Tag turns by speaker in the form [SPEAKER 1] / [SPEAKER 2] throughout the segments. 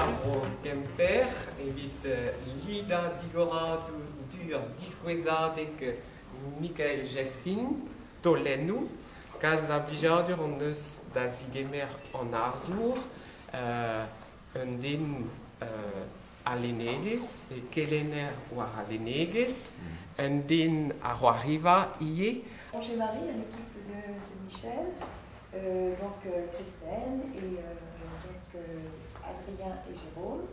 [SPEAKER 1] Aaron Kemper, evit Lida Digora dur disquezadek Michael Gestin, Tolenou, kaz a blijadur an eus da zigemer an arzour, un din alenegez, e kelener war alenegez, un din a roariva ie.
[SPEAKER 2] J'ai Marie à l'équipe de Michel, donc Christine et donc Adrien et Jérôme.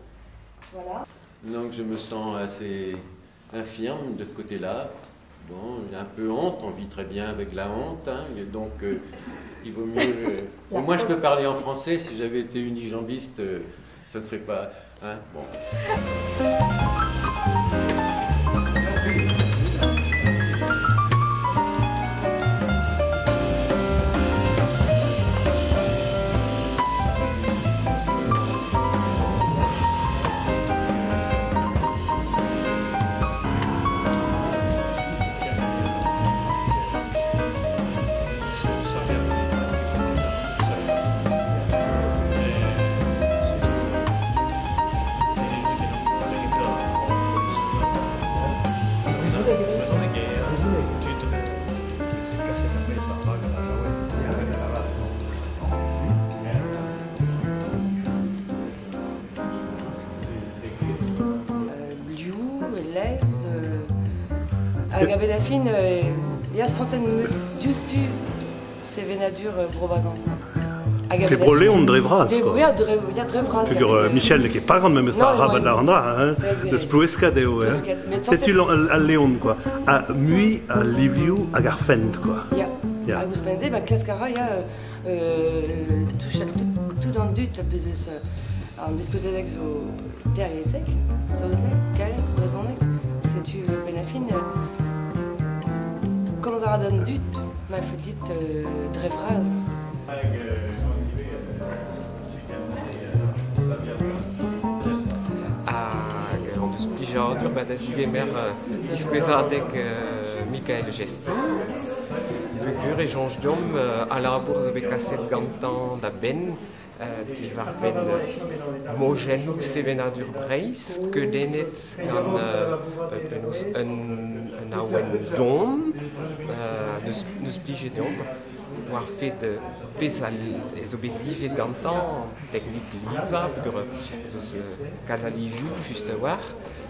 [SPEAKER 2] Voilà.
[SPEAKER 3] Donc je me sens assez infirme de ce côté-là. Bon, j'ai un peu honte, on vit très bien avec la honte, hein, et donc il vaut mieux... Au moins je peux parler en français, si j'avais été unijambiste, ça ne serait pas... Hein, bon.
[SPEAKER 4] Gabe la fin, il y a centaines de justu sevenadur brobagand.
[SPEAKER 5] Les brûlés ont drevras, quoi.
[SPEAKER 4] Oui, il y a drevras.
[SPEAKER 5] Figure Michel, qui est pas grand, même si arabe de la randa, hein, de spluesca de haut, hein. C'est-tu à Léon, quoi. À Mui, à Liviu, à Garfend, quoi.
[SPEAKER 4] Il y a. À Gouspenze, ben, Klascara, il y a tout dans le dut, en disposé d'exo derrière sec, sausne, calme, raisonné. C'est-tu benafine. Quand on aura donné dut, ma petite drevras.
[SPEAKER 1] On eus plijadur da zigemer disquezadek Michael Gestin. Bugur e jonge dom a labour zo bet kaset gantan da ben, qui var ben mogenou sevenadur breiz, que denet gant un aouen dom, neus plije dom, war fet pez zo bet livet gantan, technik liva, bugur zo kazadivu just war,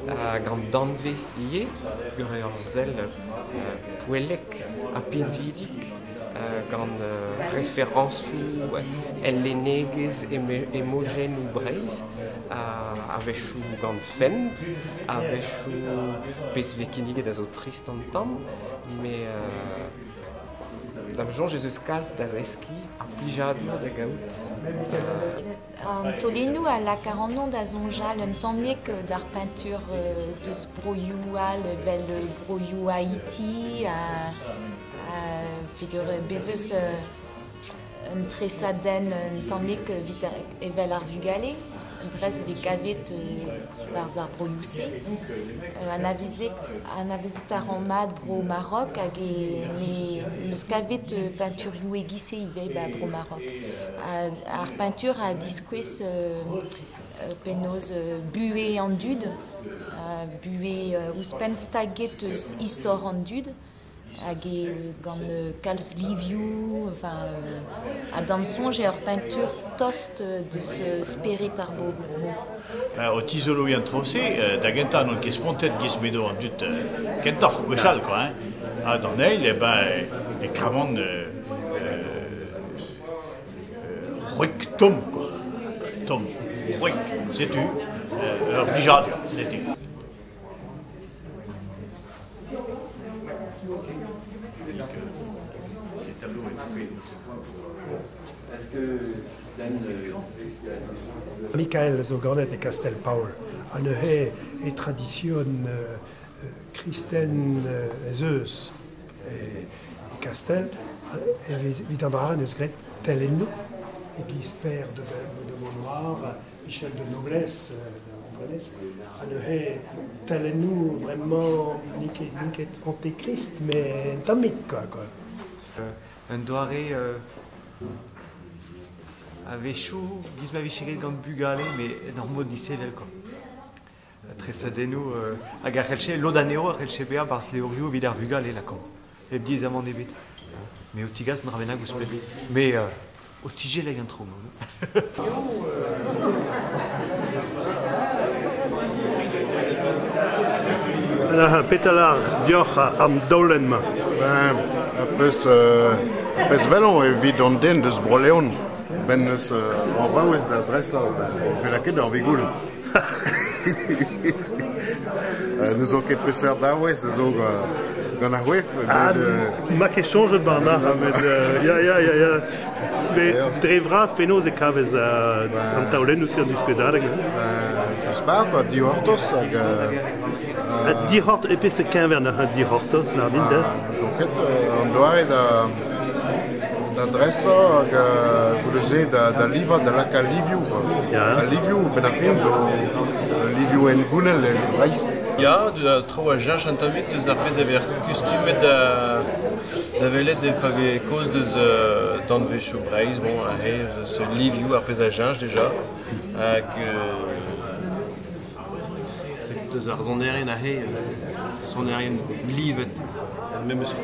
[SPEAKER 1] gant danve ie, bugur ur zel pouellek a pinvidik, gant referanzou ellenegez emogenou breiz, avechou gant fent, avechou pez vekiniget a zo trist an tamm, mais d'am jonge eus kalz da zeski a plijadur da gaout.
[SPEAKER 6] An Tolenou a la 40 ans da zonjal un tammik d'ar peinture deus broioal vel broiou Haïti figure bezeus un tresaden un tammik vit evel ar vugale dres ve kavet war ar broiouse an avezut ar an mat bro Maroc hag meus kavet peinturioù egise ive bro Maroc. Ar peinture a diskwez penoz bué an dud, bué ouspenn staget istor an dud, hag gant kalz liviou, enfin, a dam sonje ur peinture tost deus sperit ar bob.
[SPEAKER 7] O tizolo yan trose, da genta non ket spontet giz bedo an dut kentor, gwechal, quoi. A dan eil, e kramant c'hwek tom, quoi. Tom, c'hwek, setu, ur blijadur, nete.
[SPEAKER 3] Est-ce que
[SPEAKER 8] Michael zo ganet e Castel Paul. An e tradition kristen eus e Castel evit an dra neus gret telennou e gisper de Monoir, Michel de Noblesse, an e telennou vraiment niket antéchrist, mais un tamique, quoi.
[SPEAKER 9] Un doare Avechou, gizma vichiret gant bugale, mais normod disselel quoi. Tresadenu hag ar c'helche, lod aneo ar c'helche bea barz leorio vid ar vugale la kom. Ebdi ez amant ebet. Mais o tigas n'ar benag ouzpet. Mais o tige la gant tro.
[SPEAKER 5] Petalar diolch am daulen ma.
[SPEAKER 10] Pes velon evit an den deus broleon. Ben eus an vaouez da dresa velaket ar vegoul. Neus o ket peseurt daouez zo gant ar wef.
[SPEAKER 5] Ma ket chanjet barna. Ya. Dre vras penoz e kavez an taulen ouzh an dispezadeg.
[SPEAKER 10] Dispar, di hortos hag...
[SPEAKER 5] Di hort epes e kenvern ar di hortos nar din da?
[SPEAKER 10] Zo ket an doare da dresa hag goudeze da liva da laka liviou. A liviou ben a fin zo liviou en gounel e breist.
[SPEAKER 11] Ya, tro a jench an tamik deus ar pez ever kustumet da velet de pave koz deus dan vechou breiz, bon, a he, deus liviou ar pez a jench deja, hag deus ar zonerien a he, zonerien livet, même eus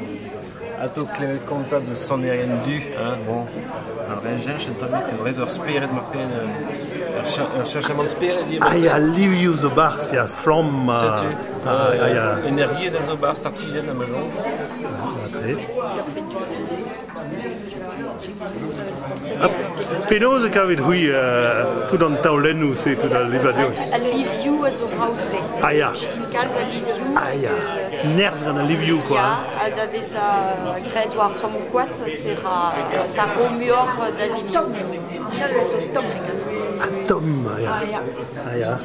[SPEAKER 11] ato klevet konta deus zonerien du, bon, ar jench an tamik an rez ur speret martren, ar cherchamant speret di.
[SPEAKER 5] Ya liviou zo barz, ya flam...
[SPEAKER 11] Setu, energiez a zo barz tartigen am ajon.
[SPEAKER 5] Penoz e kavet hui tout an taulennoù se tout an livadio.
[SPEAKER 12] A liviou a zo braoutre.
[SPEAKER 5] Ya.
[SPEAKER 12] Stinkalz a liviou.
[SPEAKER 5] Ya. Nerz gant a liviou, quoi.
[SPEAKER 12] Ya, a da vez a gret war tamou kwad, sa romuor da liviou.
[SPEAKER 5] A tom, ya.